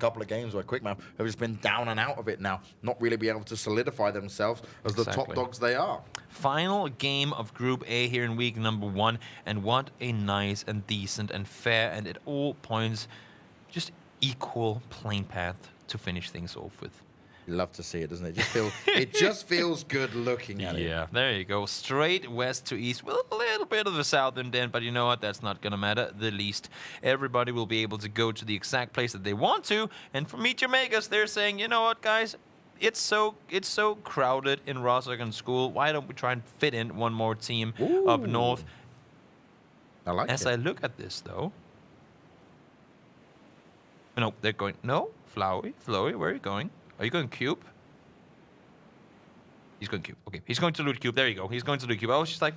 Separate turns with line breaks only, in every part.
couple of games where Quickmap have just been down and out of it now, not really be able to solidify themselves as the top dogs they are.
Final game of Group A here in week number 1, and what a nice and decent and fair and at all points just equal playing path to finish things off with.
Love to see it, doesn't it? It just feels good looking at it.
Yeah, there you go. Straight west to east with a little bit of the southern end, but you know what? That's not going to matter the least. Everybody will be able to go to the exact place that they want to. And for Meet Your Makers, they're saying, you know what, guys? It's so crowded in Rosagon School. Why don't we try and fit in one more team up north?
I like it.
As I look at this, though. No, they're going. No, Flowey, where are you going? Are you going Cube? He's going Cube. Okay, he's going to loot Cube. There you go. He's going to loot Cube. I was just like,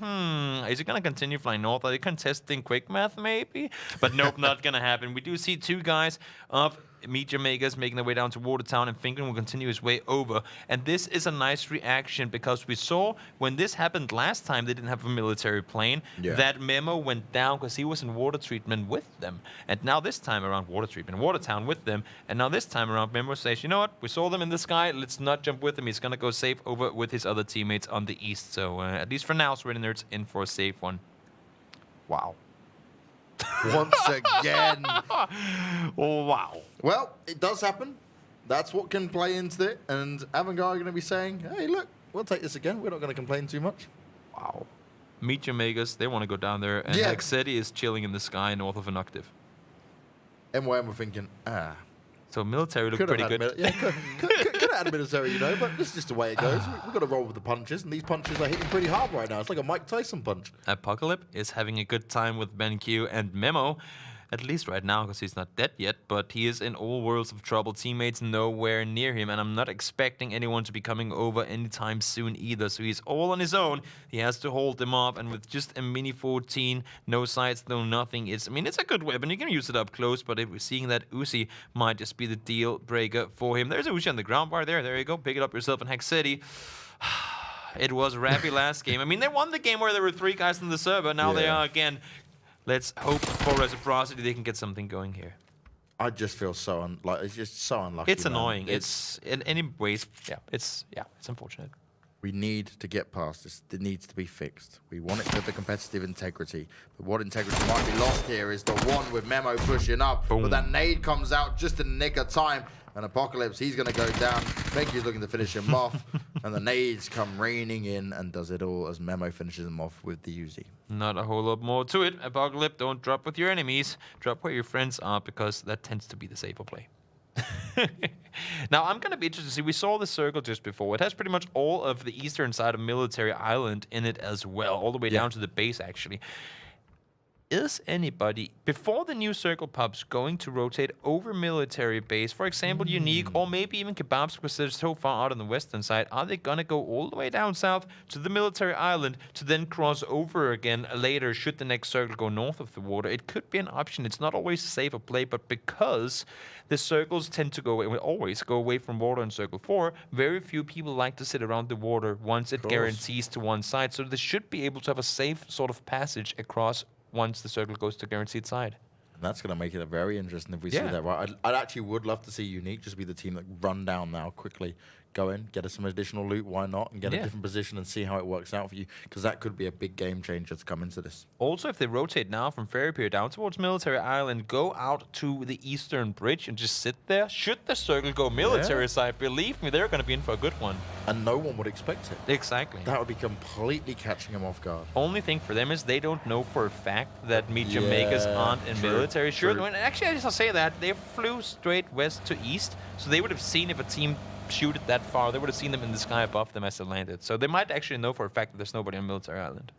is he going to continue flying north? Are they contesting quick math maybe? But nope, not going to happen. We do see 2 guys of Meet Your Makers making their way down to Watertown, and Finken will continue his way over. And this is a nice reaction because we saw when this happened last time, they didn't have a military plane. Yeah. That memo went down because he was in water treatment with them. And now this time around, Watertown with them. And now this time around, Memo says, you know what? We saw them in the sky. Let's not jump with him. He's going to go safe over with his other teammates on the east. So at least for now, Sweden Nerds in for a safe one. Wow.
Once again.
Oh, wow.
Well, it does happen. That's what can play into it. And Avangard are going to be saying, hey, look, we'll take this again. We're not going to complain too much.
Wow. Meet Your Makers, they want to go down there. And Hexedi is chilling in the sky north of Inoctive.
MYM were thinking,
So military looked pretty good.
Could have had a military, you know, but this is just the way it goes. We've got to roll with the punches, and these punches are hitting pretty hard right now. It's like a Mike Tyson punch.
Apocalypse is having a good time with BenQ and Memo, at least right now, because he's not dead yet, but he is in all worlds of trouble. Teammates nowhere near him, and I'm not expecting anyone to be coming over anytime soon either, so he's all on his own. He has to hold them off, and with just a Mini 14, no sights, no nothing, it's a good weapon. You can use it up close, but if we're seeing that Uzi might just be the deal breaker for him. There's a Uzi on the ground bar there you go. Pick it up yourself in Hexedi. It was Rappy last game. I mean, they won the game where there were 3 guys in the server. Now they are again. Let's hope for reciprocity they can get something going here.
I just feel so it's just so unlucky.
It's annoying. It's in any ways, it's unfortunate.
We need to get past this. It needs to be fixed. We want it with the competitive integrity. But what integrity might be lost here is the one with Memo pushing up. Boom. But that nade comes out just in the nick of time. And Apocalypse, he's going to go down. Benki's looking to finish him off. And the nades come raining in and does it all as Memo finishes him off with the Uzi.
Not a whole lot more to it. Apocalypse, don't drop with your enemies. Drop where your friends are, because that tends to be the safer play. Now, I'm going to be interested to see. We saw the circle just before. It has pretty much all of the eastern side of Military Island in it as well, all the way down to the base, actually. Is anybody, before the new circle pubs, going to rotate over military base, for example, Unique, or maybe even Kebabs, because they're so far out on the western side? Are they going to go all the way down south to the military island to then cross over again later should the next circle go north of the water? It could be an option. It's not always a safer play, but because the circles tend to always go away from water in Circle 4, very few people like to sit around the water once it guarantees to one side. So they should be able to have a safe sort of passage across once the circle goes to guaranteed side.
And that's going to make it very interesting if we see that, right? I'd actually would love to see Unique just be the team that run down now quickly, go in, get us some additional loot, why not, and get a different position and see how it works out for you, because that could be a big game changer to come into this.
Also, if they rotate now from Ferry Pier down towards Military Island, go out to the eastern bridge and just sit there, should the circle go military side, believe me, they're going to be in for a good one.
And no one would expect it.
Exactly.
That would be completely catching them off guard.
Only thing for them is they don't know for a fact that Meet Your Makers aren't in military. Sure, actually, I just say that. They flew straight west to east, so they would have seen if a team shoot it that far. They would have seen them in the sky above them as they landed. So they might actually know for a fact that there's nobody on Military Island.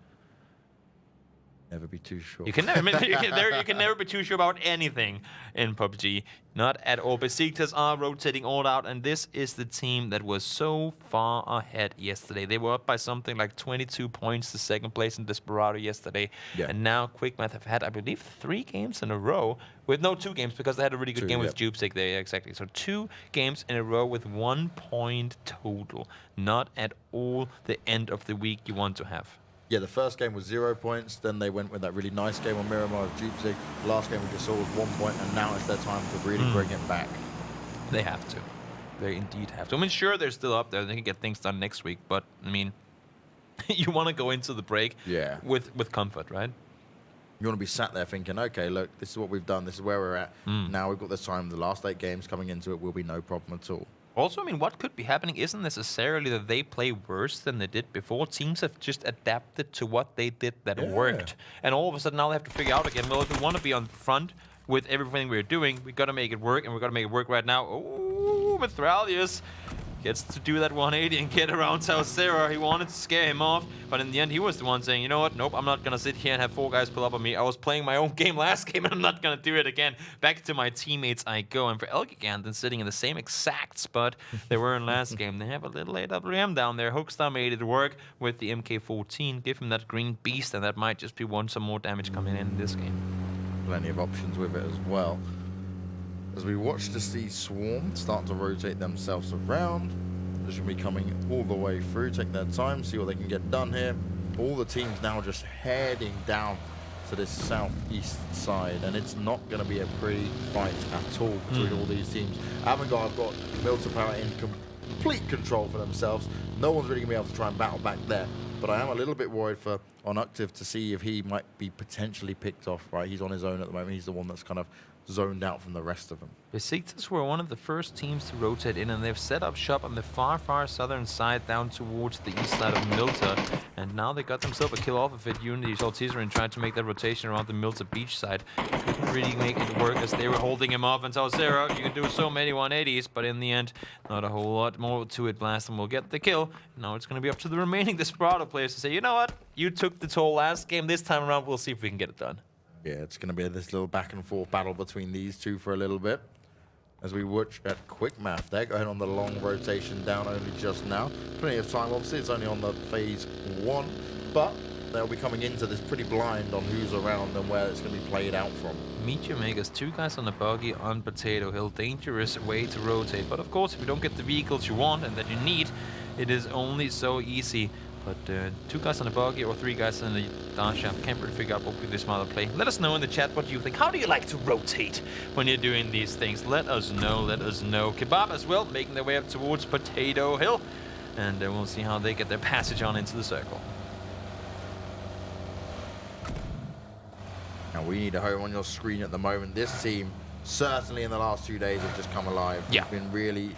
Never be too sure.
You can never, you can never be too sure about anything in PUBG. Not at all. Besiktas are rotating all out, and this is the team that was so far ahead yesterday. They were up by something like 22 points to second place in Desperado yesterday. Yeah. And now Quickmath have had, I believe, 3 games in a row. With 2 games, because they had a really good game with Jupesik there. Yeah, exactly. So 2 games in a row with 1 point total. Not at all the end of the week you want to have.
Yeah, the first game was 0 points. Then they went with that really nice game on Miramar of Jupesik. The last game we just saw was 1 point, and now it's their time to really bring it back.
They have to. They indeed have to. I mean, sure, they're still up there. They can get things done next week. But, I mean, you want to go into the break with comfort, right?
You want to be sat there thinking, okay, look, this is what we've done. This is where we're at. Now we've got this time. The last 8 games coming into it will be no problem at all.
Also, I mean, what could be happening isn't necessarily that they play worse than they did before. Teams have just adapted to what they did that worked. And all of a sudden now they have to figure out again, well, if we want to be on front with everything we're doing, we got to make it work, and we got to make it work right now. Oh, Mithralius gets to do that 180 and get around Salcera. He wanted to scare him off, but in the end, he was the one saying, you know what, nope, I'm not going to sit here and have 4 guys pull up on me. I was playing my own game last game, and I'm not going to do it again. Back to my teammates I go. And for Elgiganten, sitting in the same exact spot they were in last game, they have a little AWM down there. Hookstar made it work with the MK14. Give him that green beast, and that might just be some more damage coming in this game.
Plenty of options with it as well. As we watch to see Swarm start to rotate themselves around. They should be coming all the way through, take their time, see what they can get done here. All the teams now just heading down to this southeast side, and it's not going to be a pretty fight at all between all these teams. Avangard have got Milta Power in complete control for themselves. No one's really going to be able to try and battle back there. But I am a little bit worried for Onuctive to see if he might be potentially picked off, right? He's on his own at the moment. He's the one that's kind of zoned out from the rest of them.
Besiktas were one of the first teams to rotate in, and they've set up shop on the far, far southern side down towards the east side of Milta. And now they got themselves a kill off of it. Unity saw Tizerin trying to make that rotation around the Milta beach side. Couldn't really make it work as they were holding him off. And Salcera, you can do so many 180s, but in the end, not a whole lot more to it. Blastem will get the kill. Now it's going to be up to the remaining Desperado players to say, you know what? You took the toll last game. This time around, we'll see if we can get it done.
Yeah, it's going to be this little back and forth battle between these two for a little bit. As we watch at Quick Math, they're going on the long rotation down only just now. Plenty of time, obviously, it's only on the phase 1, but they'll be coming into this pretty blind on who's around and where it's going to be played out from.
Meteor Maker's 2 guys on the buggy on Potato Hill. Dangerous way to rotate, but of course, if you don't get the vehicles you want and that you need, it is only so easy. But 2 guys on the buggy or 3 guys on the dance shaft, can't really figure out what would be the smarter play. Let us know in the chat what you think. How do you like to rotate when you're doing these things? Let us know, let us know. Kebab as well, making their way up towards Potato Hill. And we'll see how they get their passage on into the circle.
Now we need a home on your screen at the moment. This team, certainly in the last 2 days, have just come alive.
Yeah.
It's been really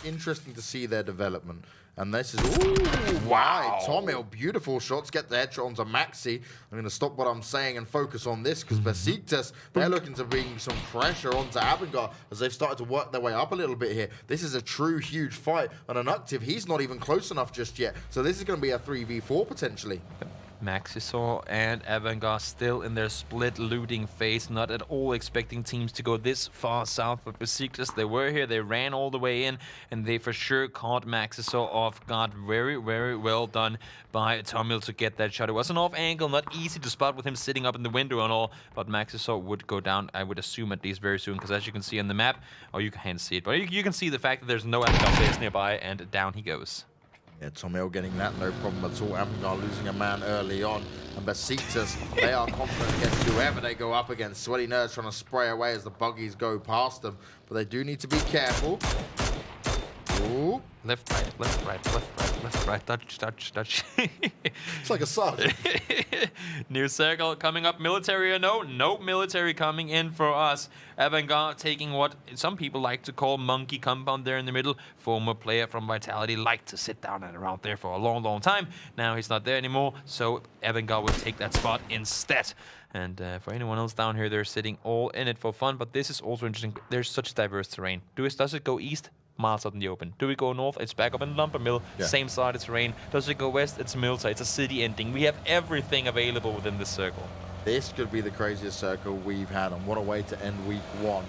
interesting to see their development. And this is, ooh, wow. Tomil, beautiful shots, get the headshot onto Maxi. I'm going to stop what I'm saying and focus on this because Besiktas, they're looking to bring some pressure onto Avangard as they've started to work their way up a little bit here. This is a true huge fight. And Onuctive, he's not even close enough just yet. So this is going to be a 3v4 potentially.
Maxisaw and Avangard still in their split looting phase, not at all expecting teams to go this far south, but Besiktas, they were here, they ran all the way in, and they for sure caught Maxisaw off guard. Very, very well done by Tomil to get that shot. It was an off angle, not easy to spot with him sitting up in the window and all, but Maxisaw would go down, I would assume, at least very soon, because as you can see on the map, or you can't see it, but you can see the fact that there's no Avangard players nearby, and down he goes.
Yeah, Tomil getting that, no problem at all. Avangard losing a man early on. And Besiktas, they are confident against whoever they go up against. Sweaty Nerds trying to spray away as the buggies go past them. But they do need to be careful. Ooh.
Left, right, left, right, left, right, left, right, touch, touch, touch.
It's like a sergeant.
New circle coming up, military or no? No military coming in for us. Avangard taking what some people like to call monkey compound there in the middle. Former player from Vitality liked to sit down and around there for a long, long time. Now he's not there anymore, so Avangard will take that spot instead. And for anyone else down here, they're sitting all in it for fun, but this is also interesting. There's such diverse terrain. Does it go east? Miles out in the open. Do we go north? It's back up in Lumber Mill. Yeah. Same side, it's rain. Does it go west? It's Milta. It's a city ending. We have everything available within this circle.
This could be the craziest circle we've had, and what a way to end week 1.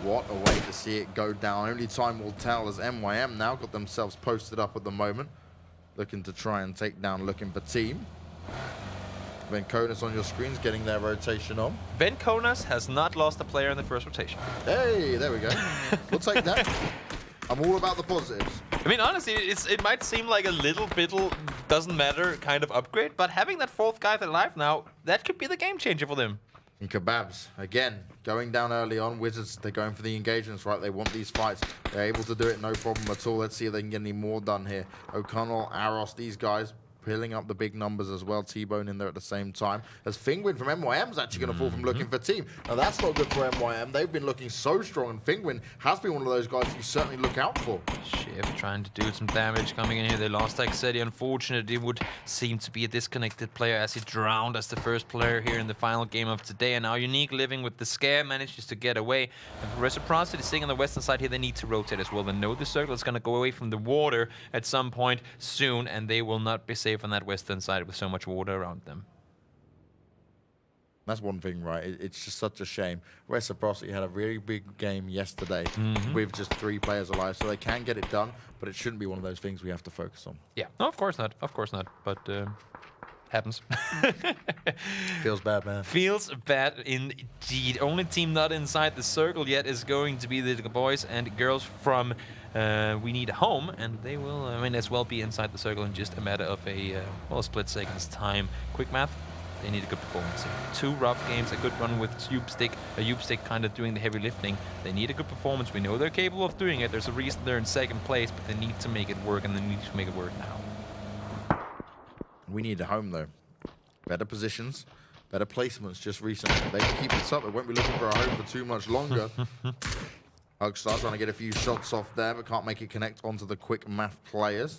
What a way to see it go down. Only time will tell as MYM now got themselves posted up at the moment. Looking to try and take down, looking for team. Venkonas on your screens getting their rotation on.
Venkonas has not lost a player in the first rotation.
Hey, there we go. We'll take that. I'm all about the positives.
I mean, honestly, it might seem like a little bit doesn't matter kind of upgrade, but having that 4th guy alive now, that could be the game changer for them.
And Kebabs, again, going down early on. Wizards, they're going for the engagements, right? They want these fights. They're able to do it, no problem at all. Let's see if they can get any more done here. O'Connell, Aros, these guys filling up the big numbers as well. T-Bone in there at the same time. As Fingwin from MYM is actually going to fall from looking for team. Now, that's not good for MYM. They've been looking so strong, and Fingwin has been one of those guys you certainly look out for.
Shiv trying to do some damage coming in here. They lost Axedi. Unfortunately, it would seem to be a disconnected player as he drowned as the first player here in the final game of today. And now Unique living with the scare manages to get away. And for Reciprocity sitting on the western side here, they need to rotate as well. They know the circle is going to go away from the water at some point soon, and they will not be safe on that western side with so much water around them.
That's one thing, right? It's just such a shame. Reciprocity had a really big game yesterday with just 3 players alive, so they can get it done, but it shouldn't be one of those things we have to focus on.
Yeah, no, of course not. Of course not. But happens.
Feels bad, man.
Feels bad indeed. Only team not inside the circle yet is going to be the boys and girls from We Need a Home, and they will, as well be inside the circle in just a matter of a split seconds time. Quick math. They need a good performance here. 2 rough games, a good run with Youpstick, a Youpstick kind of doing the heavy lifting. They need a good performance. We know they're capable of doing it. There's a reason they're in 2nd place, but they need to make it work, and they need to make it work now.
We Need a Home, though. Better positions, better placements just recently. They can keep this up. They won't be looking for a home for too much longer. Hugstar trying to get a few shots off there, but can't make it connect onto the Quick Math players.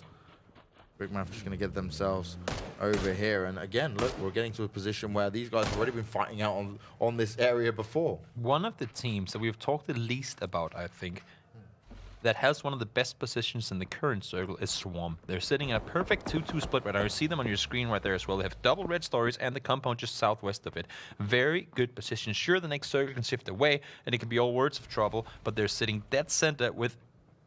Quick Math just going to get themselves over here. And again, look, we're getting to a position where these guys have already been fighting out on this area before.
One of the teams that we've talked the least about, I think, that has one of the best positions in the current circle is Swarm. They're sitting in a perfect 2-2 split right now. You see them on your screen right there as well. They have double red stories and the compound just southwest of it. Very good position. Sure, the next circle can shift away and it can be all words of trouble, but they're sitting dead center with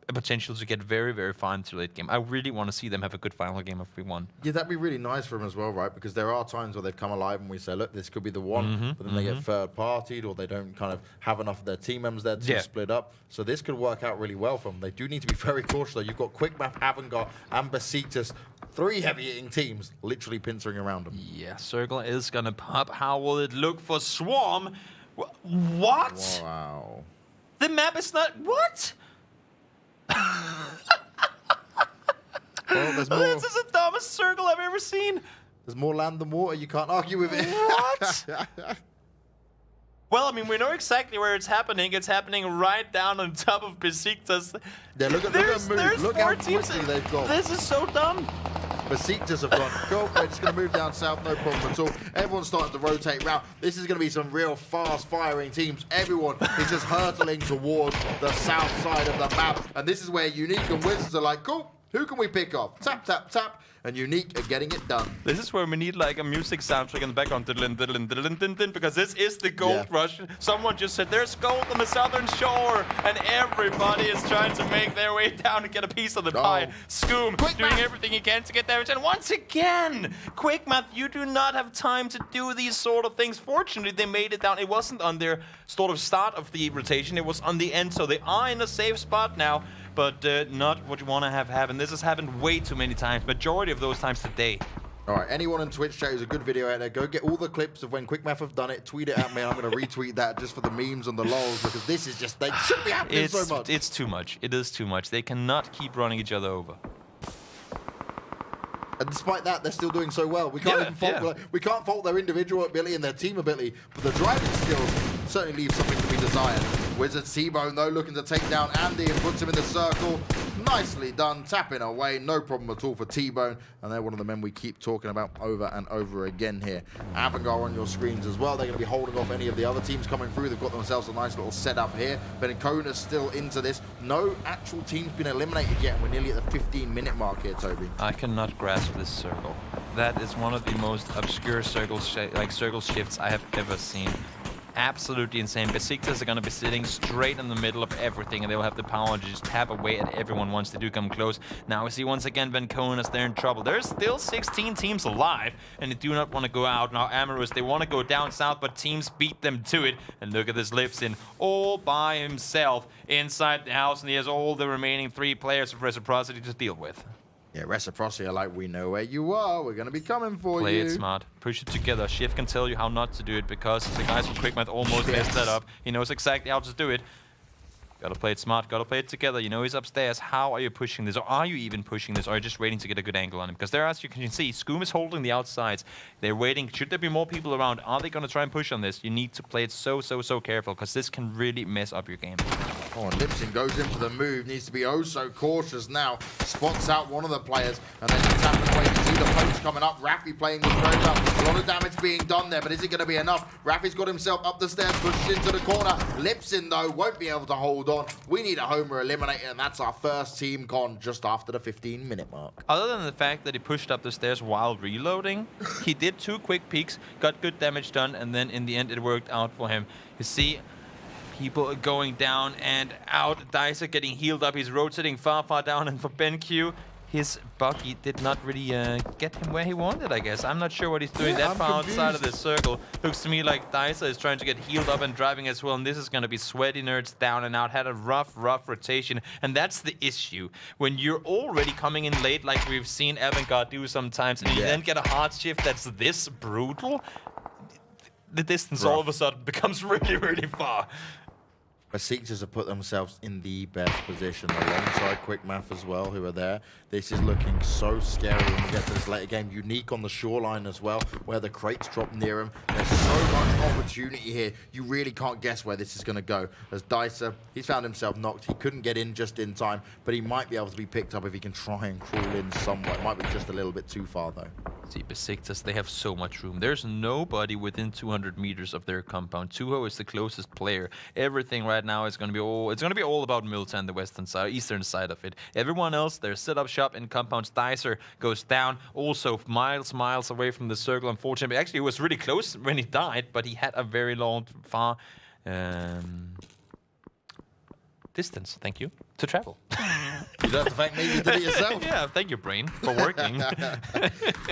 a potential to get very, very far into late game. I really want to see them have a good final game if we won.
Yeah, that'd be really nice for them as well, right? Because there are times where they've come alive and we say, look, this could be the one, but then they get third-partied or they don't kind of have enough of their team members there to split up. So this could work out really well for them. They do need to be very cautious, though. You've got Quick Math, Avangard, and Besiktas, 3 heavy-hitting teams literally pincering around them.
Yeah, circle is going to pop. How will it look for Swarm? What?
Wow.
The map is not... What?
Well, there's more.
This is the dumbest circle I've ever seen.
There's more land than water. You can't argue with it.
What? Well, we know exactly where it's happening. It's happening right down on top of Besiktas.
Yeah, look at them move. Look how quickly they've gone.
This is so dumb.
Besiktas have gone, cool, we're just going to move down south, no problem at all. Everyone's starting to rotate round. This is going to be some real fast-firing teams. Everyone is just hurtling towards the south side of the map. And this is where Unique and Wizards are like, cool, who can we pick off? Tap, tap, tap. And Unique are getting it done.
This is where we need like a music soundtrack in the background, because this is the gold rush. Someone just said, there's gold on the southern shore, and everybody is trying to make their way down to get a piece of the pie. Scoom doing everything he can to get damage, and once again, Quick Math, you do not have time to do these sort of things. Fortunately, they made it down. It wasn't on their sort of start of the rotation, it was on the end, so they are in a safe spot now. But not what you want to have happen. This has happened way too many times. Majority of those times today.
All right, anyone on Twitch chat who's a good video out there, go get all the clips of when Quick Math have done it, tweet it at me, and I'm going to retweet that just for the memes and the lols, because this is just, they shouldn't be happening so much.
It's too much. It is too much. They cannot keep running each other over.
And despite that, they're still doing so well. We can't even fault, we can't fault their individual ability and their team ability, but the driving skills certainly leave something to be desired. Wizards T-Bone, though, looking to take down Andy and puts him in the circle. Nicely done, tapping away, no problem at all for T-Bone. And they're one of the men we keep talking about over and over again here. Avangard on your screens as well. They're going to be holding off any of the other teams coming through. They've got themselves a nice little setup here. Vencona's still into this. No actual team's been eliminated yet, and we're nearly at the 15-minute mark here, Toby.
I cannot grasp this circle. That is one of the most obscure circle shifts I have ever seen. Absolutely insane. Besiktas are going to be sitting straight in the middle of everything, and they will have the power to just tap away at everyone once they do come close. Now we see once again Venconas, they're in trouble. There's still 16 teams alive, and they do not want to go out. Now Amorous, they want to go down south, but teams beat them to it. And look at this Lipsin all by himself inside the house, and he has all the remaining 3 players of Reciprocity to deal with.
Yeah, reciprocity are like, we know where you are. We're going to be coming for
Play
you.
it smart. Push it together. Shift can tell you how not to do it because the guys from QuickMath almost messed that up. He knows exactly how to do it. Gotta play it smart, gotta play it together. You know he's upstairs. How are you pushing this? Or are you even pushing this? Or are you just waiting to get a good angle on him? Because there, as you can see, Scoom is holding the outsides. They're waiting. Should there be more people around? Are they gonna try and push on this? You need to play it so careful, because this can really mess up your game.
Oh, and Lipson goes in for the move. Needs to be oh so cautious now. Spots out one of the players. And then just have to wait to see the poach coming up. Raffi playing with very well. A lot of damage being done there, but is it going to be enough? Raffi's got himself up the stairs, pushed into the corner. Lipson, though, won't be able to hold on. We need a homer eliminator, and that's our first team con just after the 15-minute mark.
Other than the fact that he pushed up the stairs while reloading, he did 2 quick peeks, got good damage done, and then in the end it worked out for him. You see, people are going down and out. Dicer getting healed up. He's rotating far down, and for BenQ, his buggy did not really get him where he wanted, I guess. I'm not sure what he's doing that far outside of this circle. Looks to me like Dicer is trying to get healed up and driving as well, and this is going to be sweaty nerds down and out. Had a rough rotation, and that's the issue. When you're already coming in late, like we've seen Erangel do sometimes, and you then get a hard shift that's this brutal, the distance all of a sudden becomes really far.
Besiktas have put themselves in the best position alongside QuickMath as well, who are there. This is looking so scary when we get to this later game. Unique on the shoreline as well, where the crates drop near him. There's so much opportunity here. You really can't guess where this is going to go. As Dicer, he's found himself knocked. He couldn't get in just in time, but he might be able to be picked up if he can try and crawl in somewhere. It might be just a little bit too far, though.
See, Besiktas, they have so much room. There's nobody within 200 meters of their compound. Tuho is the closest player. Everything right now is going to be all about Milta and the western side, eastern side of it. Everyone else, they're set up shop in compounds. Dicer goes down, also miles away from the circle. Unfortunately, actually, he was really close when he died, but he had a very far distance. Thank you to travel.
You don't have to thank me, you did it yourself.
Yeah, thank you, brain, for working.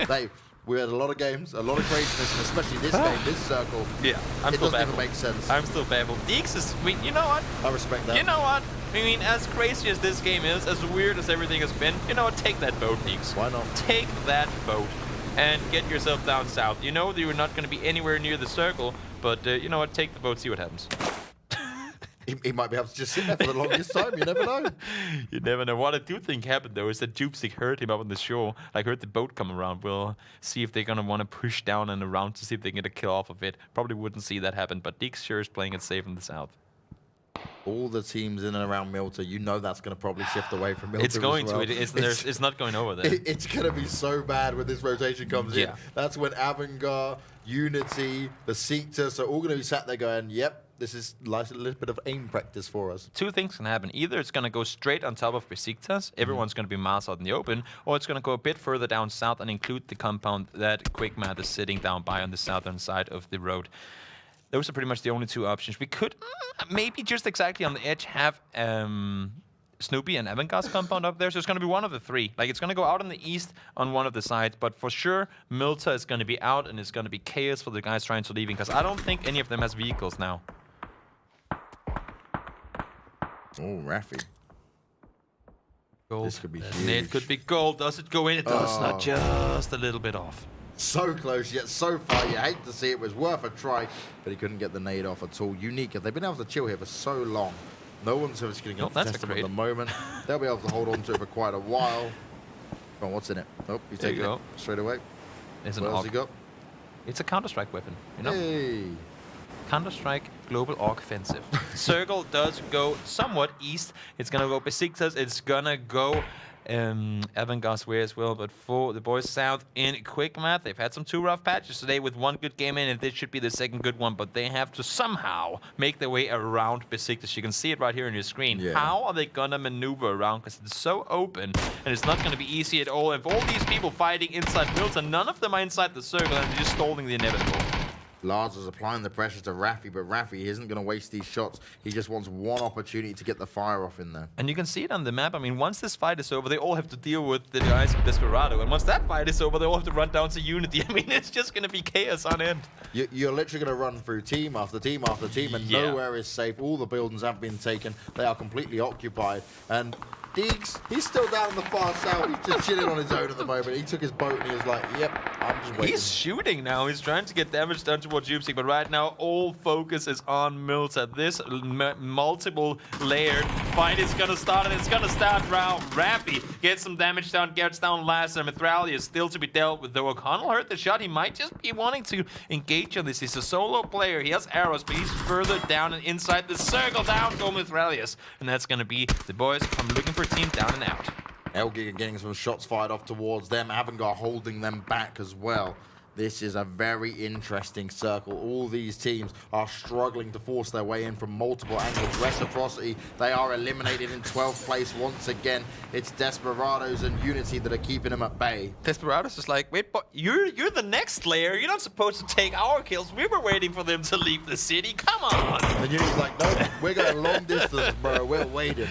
Hey, we had a lot of games, a lot of craziness, and especially this game, this circle.
Yeah,
it doesn't even make sense.
I'm still baffled. Deeks is, you know what?
I respect that.
You know what? I mean, as crazy as this game is, as weird as everything has been, you know what? Take that boat, Deeks.
Why not?
Take that boat and get yourself down south. You know that you're not going to be anywhere near the circle, but you know what? Take the boat, see what happens.
He might be able to just sit there for the longest time. You never know.
You never know. What I do think happened, though, is that Jupsik heard him up on the shore. Like, heard the boat come around. We'll see if they're going to want to push down and around to see if they can get a kill off of it. Probably wouldn't see that happen, but Deeks sure is playing it safe in the south.
All the teams in and around Milta, you know that's going to probably shift away from Milta.
It's going
as well.
to. It's not going over there.
It's going to be so bad when this rotation comes in. That's when Erangel, Unity, Besiktas are all going to be sat there going, yep, this is like a little bit of aim practice for us.
2 things can happen. Either it's going to go straight on top of Besiktas, everyone's going to be miles out in the open, or it's going to go a bit further down south and include the compound that QuickMath is sitting down by on the southern side of the road. Those are pretty much the only 2 options. We could maybe just exactly on the edge have Snoopy and Evangel's compound up there, so it's going to be one of the 3. Like, it's going to go out on the east on one of the sides, but for sure, Milta is going to be out, and it's going to be chaos for the guys trying to leave, because I don't think any of them has vehicles now.
Oh, Raffi.
Gold.
This could be huge.
It could be gold. Does it go in? It does not. Just a little bit off.
So close, yet so far. You hate to see it. It was worth a try, but he couldn't get the nade off at all. Unique. They've been able to chill here for so long. No one's just going to get to test them at the moment. They'll be able to hold on to it for quite a while. Come on, what's in it? Oh, he's taking it straight away.
It's
what else he got?
It's a Counter-Strike weapon, you know?
Hey.
Counter-Strike Global Offensive. Circle does go somewhat east. It's going to go Besiktas. It's going to go Erangel way as well. But for the boys south in QuickMath, they've had some 2 rough patches today with 1 good game in, and this should be the 2nd good one. But they have to somehow make their way around Besiktas. You can see it right here on your screen. Yeah. How are they going to maneuver around? Because it's so open, and it's not going to be easy at all. And for all these people fighting inside Milton, none of them are inside the circle, and they're just stalling the inevitable.
Lars is applying the pressure to Raffi, but Raffi isn't going to waste these shots. He just wants one opportunity to get the fire off in there.
And you can see it on the map. I mean, once this fight is over, they all have to deal with the guys with Desperado. And once that fight is over, they all have to run down to Unity. I mean, it's just going to be chaos on end.
You're literally going to run through team after team after team, and nowhere is safe. All the buildings have been taken. They are completely occupied. And Deeks, he's still down in the far south. He's just chilling on his own at the moment. He took his boat and he was like, yep, I'm just waiting.
He's shooting now. He's trying to get damage done towards Jupsy, but right now all focus is on Milta. This multiple layered fight is gonna start, and it's gonna start now. Raffy gets some damage down, gets down last, and Mithralia is still to be dealt with. Though O'Connell heard the shot, he might just be wanting to engage on this. He's a solo player. He has arrows, but he's further down and inside the circle. Down go Mithralius, and that's gonna be the boys from looking for team down and out.
Elgig are getting some shots fired off towards them. Avangard holding them back as well. This is a very interesting circle. All these teams are struggling to force their way in from multiple angles. Reciprocity, they are eliminated in 12th place once again. It's Desperados and Unity that are keeping them at bay.
Desperados is like, wait, but you're the next layer. You're not supposed to take our kills. We were waiting for them to leave the city. Come on.
And Unity's like, no, we're going long distance, bro. We're waiting.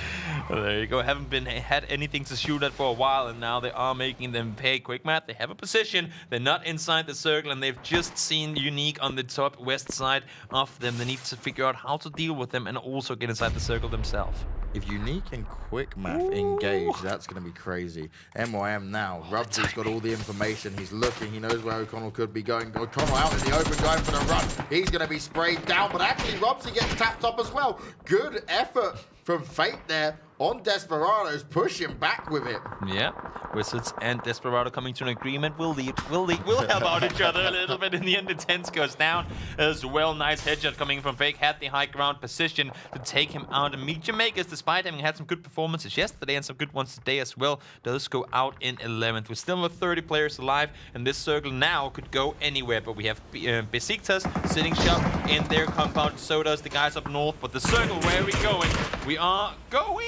Well, there you go. Haven't had anything to shoot at for a while, and now they are making them pay. Quick math, they have a position. They're not inside the circle, and they've just seen Unique on the top west side of them. They need to figure out how to deal with them and also get inside the circle themselves.
If Unique and Quick Math engage, that's going to be crazy. MYM now. Rubsy's got all the information. He's looking. He knows where O'Connell could be going. O'Connell out in the open, going for the run. He's going to be sprayed down, but actually Rubsy gets tapped up as well. Good effort from Fate there on Desperados, pushing back with it.
Yeah, Wizards and Desperado coming to an agreement. We'll help out each other a little bit. In the end, the Tense goes down as well. Nice headshot coming from Fake. Had the high ground position to take him out. And Meet Jamaicas, despite having had some good performances yesterday and some good ones today as well, does go out in 11th. We still have 30 players alive, and this circle now could go anywhere. But we have Besiktas sitting sharp in their compound. So does the guys up north. But the circle, where are we going? We are going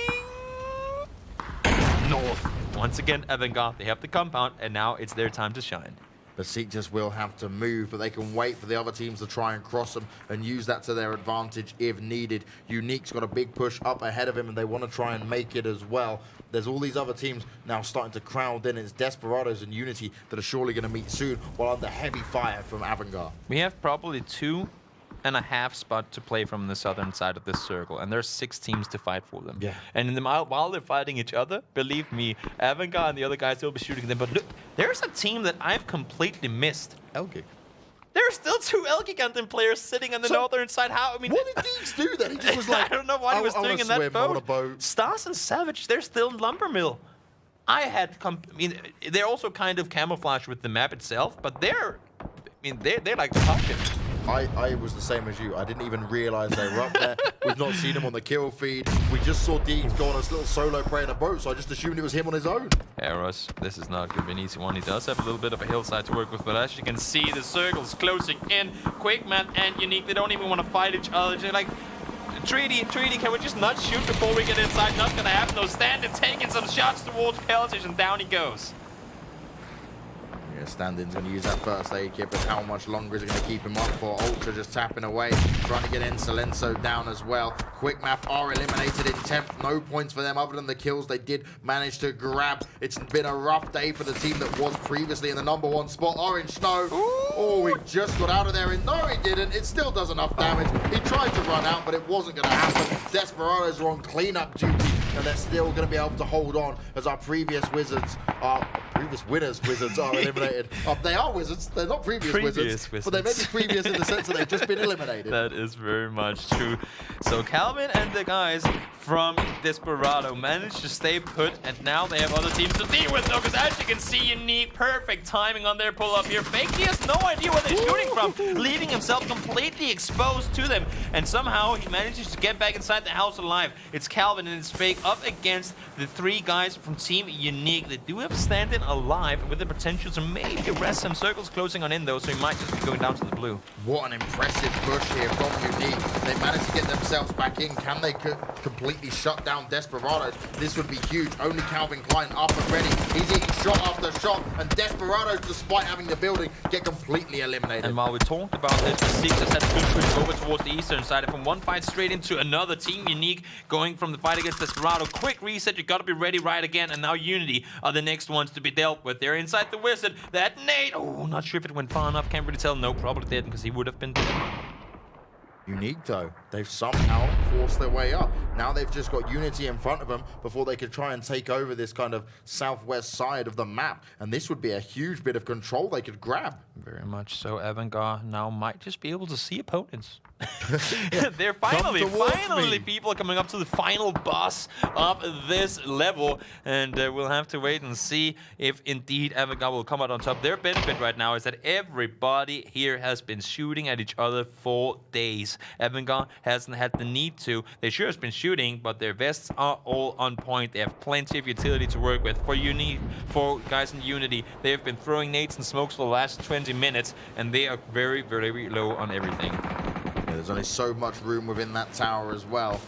north. Once again, Avangard, they have the compound, and now it's their time to shine.
Besiktas will have to move, but they can wait for the other teams to try and cross them and use that to their advantage if needed. Unique's got a big push up ahead of him, and they want to try and make it as well. There's all these other teams now starting to crowd in. It's Desperados and Unity that are surely going to meet soon, while under heavy fire from Avangard.
We have probably 2.5 spot to play from the southern side of this circle, and there's 6 teams to fight for them.
Yeah.
And in the while they're fighting each other, believe me, Avangard and the other guys will be shooting them. But look, there's a team that I've completely missed.
Elgig.
There's still 2 El Giganten players sitting on the northern side. How? I mean,
what did Deeks do then? He just was like,
I don't know what he was doing in that boat. Stars and Savage, they're still in Lumbermill. They're also kind of camouflaged with the map itself, but they're like pocket.
I was the same as you. I didn't even realize they were up there. We've not seen him on the kill feed. We just saw Deeks go on a little solo play in a boat, so I just assumed it was him on his own.
Eros, this is not going to be an easy one. He does have a little bit of a hillside to work with, but as you can see, the circle's closing in. Quakeman and Unique, they don't even want to fight each other. They're like, Treaty, can we just not shoot before we get inside? Not going to happen. No, Stand-in taking some shots towards Peltish, and down he goes.
Yeah, Stand-in's going to use that first aid kit, but how much longer is it going to keep him up for? Ultra just tapping away, trying to get in. Silenzo down as well. Quick Math are eliminated in 10th. No points for them other than the kills they did manage to grab. It's been a rough day for the team that was previously in the #1 spot. Orange Snow. Oh, he just got out of there, and no, he didn't. It still does enough damage. He tried to run out, but it wasn't going to happen. Desperados are on cleanup duty, and they're still going to be able to hold on as our previous winners Wizards are eliminated. They are Wizards. They're not previous wizards, but they may be previous in the sense that they've just been eliminated.
That is very much true. So Calvin and the guys from Desperado managed to stay put, and now they have other teams to deal with, though, because as you can see, Unique, perfect timing on their pull-up here. Fake, he has no idea where they're shooting from, leaving himself completely exposed to them, and somehow he manages to get back inside the house alive. It's Calvin and it's Fake up against the 3 guys from Team Unique. They do have Stand-in alive with the potential to maybe rest. Some circles closing on in, though, so he might just be going down to the blue.
What an impressive push here from Unique. They managed to get themselves back in. Can they completely shut down Desperados? This would be huge. Only Calvin Klein up and ready. He's eating shot after shot, and Desperados, despite having the building, get completely eliminated.
And while we talked about this, the Sixers had a good push over towards the eastern side, and from one fight straight into another. Team Unique going from the fight against Desperado. Quick reset, you gotta be ready right again, and now Unity are the next ones to be dealt with. They're inside the Wizard. That nade, oh, not sure if it went far enough, can't really tell. No, probably didn't, because he would have been dead.
Unique, though, they've somehow force their way up. Now they've just got Unity in front of them before they could try and take over this kind of southwest side of the map. And this would be a huge bit of control they could grab.
Very much so. Erangel now might just be able to see opponents. They're finally people are coming up to the final boss of this level, and we'll have to wait and see if indeed Erangel will come out on top. Their benefit right now is that everybody here has been shooting at each other for days. Erangel hasn't had the need to. They sure have been shooting, but their vests are all on point. They have plenty of utility to work with. For guys in Unity, they have been throwing nades and smokes for the last 20 minutes, and they are very, very low on everything.
Yeah, there's only so much room within that tower as well.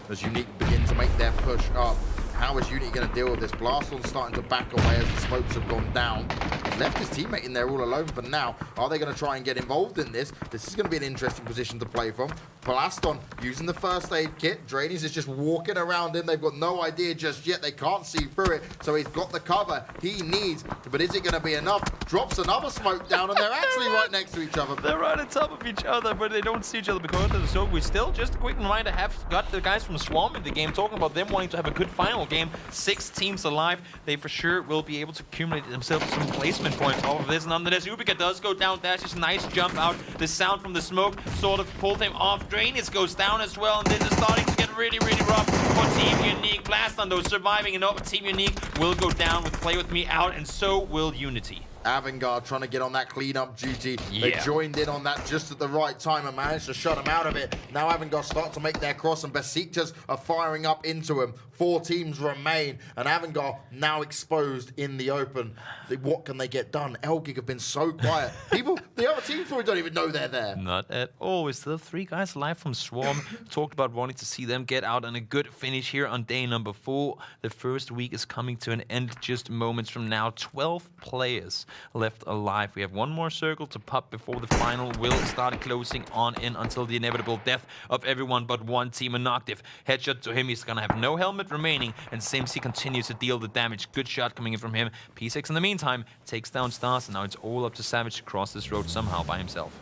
As Unique begin to make their push up. How is Unity going to deal with this? Blaston's starting to back away as the smokes have gone down. He's left his teammate in there all alone for now. Are they going to try and get involved in this? This is going to be an interesting position to play from. Blaston using the first aid kit. Drainies is just walking around him. They've got no idea just yet. They can't see through it. So he's got the cover he needs. But is it going to be enough? Drops another smoke down and they're actually right next to each other.
They're right on top of each other, but they don't see each other because of the smoke. We still, just a quick reminder, have got the guys from Swarm in the game talking about them wanting to have a good final game. 6 teams alive. They for sure will be able to accumulate themselves some placement points off of this. Nonetheless, Ubica does go down. That's just a nice jump out. The sound from the smoke sort of pulled him off. Drainage goes down as well, and this is starting to get really, really rough for Team Unique. Blaston, though, surviving, and Team Unique will go down with Play With Me out, and so will Unity.
Erangel trying to get on that cleanup duty. They joined in on that just at the right time and managed to shut him out of it. Now Erangel start to make their cross and Besiktas are firing up into him. 4 teams remain and Erangel now exposed in the open. What can they get done? Elgig have been so quiet. People, the other teams probably don't even know they're there.
Not at all. We still have 3 guys alive from Swarm. Talked about wanting to see them get out on a good finish here on day number 4. The first week is coming to an end just moments from now. 12 players left alive. We have one more circle to pop before the final will start closing on in until the inevitable death of everyone but one team. Inactive. Headshot to him. He's gonna have no helmet remaining, and Simsi continues to deal the damage. Good shot coming in from him. P6 in the meantime takes down Stars, and now it's all up to Savage to cross this road somehow by himself.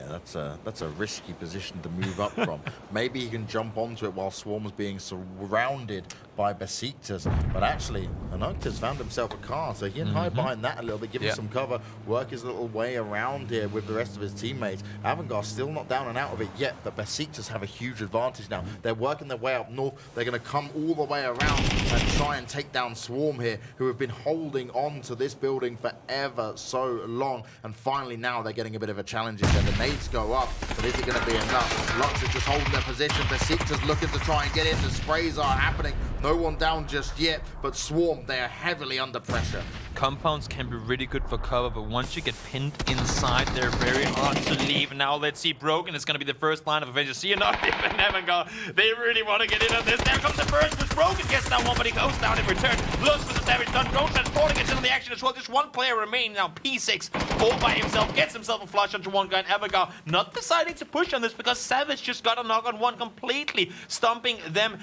Yeah, that's a risky position to move up from. Maybe he can jump onto it while Swarm's being surrounded by Besiktas. But actually, Anokta's found himself a car, so he can hide behind that a little bit, give him some cover, work his little way around here with the rest of his teammates. Erangel still not down and out of it yet, but Besiktas have a huge advantage now. They're working their way up north. They're going to come all the way around and try and take down Swarm here, who have been holding on to this building for ever so long. And finally now they're getting a bit of a challenge in there. The nades go up, but is it going to be enough? Lux is just holding their position. Besiktas looking to try and get in. The sprays are happening. No one down just yet, but Swarm, they are heavily under pressure.
Compounds can be really good for cover, but once you get pinned inside, they're very hard to leave. Now let's see Broken. It's going to be the first line of Avengers. See Inactive and Erangel. They really want to get in on this. There comes the first, which Broken gets down one, but he goes down in return. Looks for the damage done. Drone transporting gets into the action as well. Just one player remaining now. P6 all by himself. Gets himself a flush onto one guy, and Erangel not deciding to push on this because Savage just got a knock on one, completely stumping them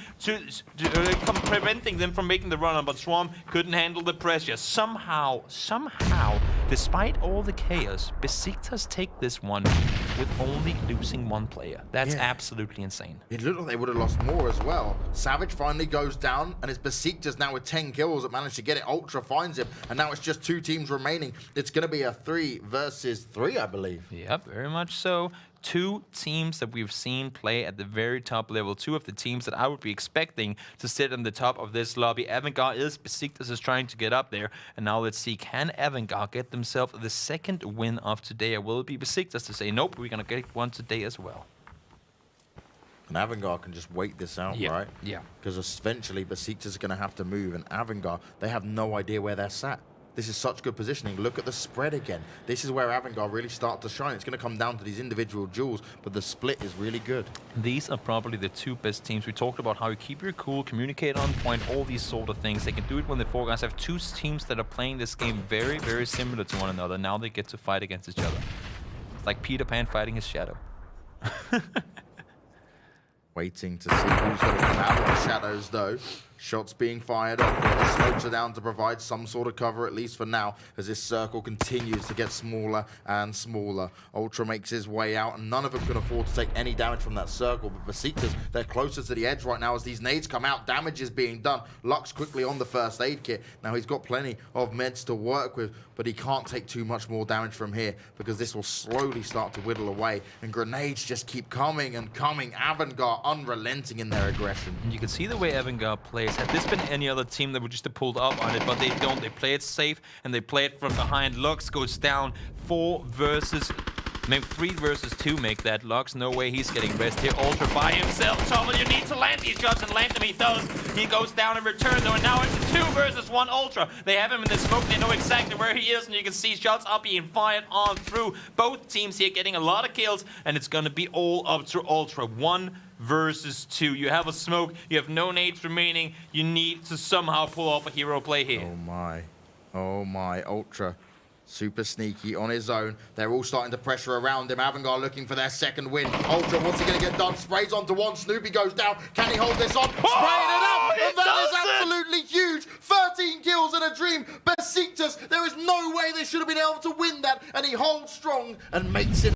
preventing them from making the run on, but Swarm couldn't handle the pressure. Somehow, despite all the chaos, Besiktas take this one with only losing 1 player. That's absolutely insane.
It looked like they would have lost more as well. Savage finally goes down, and it's Besiktas now with 10 kills that managed to get it. Ultra finds him, and now it's just 2 teams remaining. It's going to be a 3 versus 3, I believe.
Yep, very much so. 2 teams that we've seen play at the very top level. 2 of the teams that I would be expecting to sit on the top of this lobby. Erangel is, Besiktas is trying to get up there. And now let's see, can Erangel get themselves the second win of today? Or will it be Besiktas to say, nope, we're going to get one today as well?
And Erangel can just wait this out, right?
Yeah.
Because eventually Besiktas is going to have to move. And Erangel, they have no idea where they're sat. This is such good positioning. Look at the spread again. This is where Erangel really start to shine. It's going to come down to these individual duels, but the split is really good.
These are probably the 2 best teams. We talked about how you keep your cool, communicate on point, all these sort of things. They can do it when the 4 guys have 2 teams that are playing this game very, very similar to one another. Now they get to fight against each other. It's like Peter Pan fighting his shadow.
Waiting to see who's going to come out of the shadows, though. Shots being fired up. The slopes are down to provide some sort of cover, at least for now, as this circle continues to get smaller and smaller. Ultra makes his way out, and none of them can afford to take any damage from that circle. But Besiktas, they're closer to the edge right now as these nades come out. Damage is being done. Lux quickly on the first aid kit. Now he's got plenty of meds to work with, but he can't take too much more damage from here because this will slowly start to whittle away. And grenades just keep coming and coming. Avangard unrelenting in their aggression.
You can see the way Avangard plays. Had this been any other team, that would just have pulled up on it, but they don't. They play it safe, and they play it from behind. Lux goes down 3 versus 2 make that. Lux, no way he's getting rest here. Ultra by himself. Trouble, you need to land these shots, and land them he does. He goes down in return, though, and now it's a 2 versus 1 Ultra. They have him in the smoke. They know exactly where he is, and you can see shots are being fired on through. Both teams here getting a lot of kills, and it's going to be all up to Ultra. 1 versus 2. You have a smoke. You have no nades remaining. You need to somehow pull off a hero play here.
Oh my. Oh my. Ultra. Super sneaky on his own. They're all starting to pressure around him. Avangard looking for their second win. Ultra, what's he going to get done? Sprays onto one. Snoopy goes down. Can he hold this on? Spraying it up! And that is absolutely huge. 13 kills in a dream. Besiktas, there is no way they should have been able to win that. And he holds strong and makes it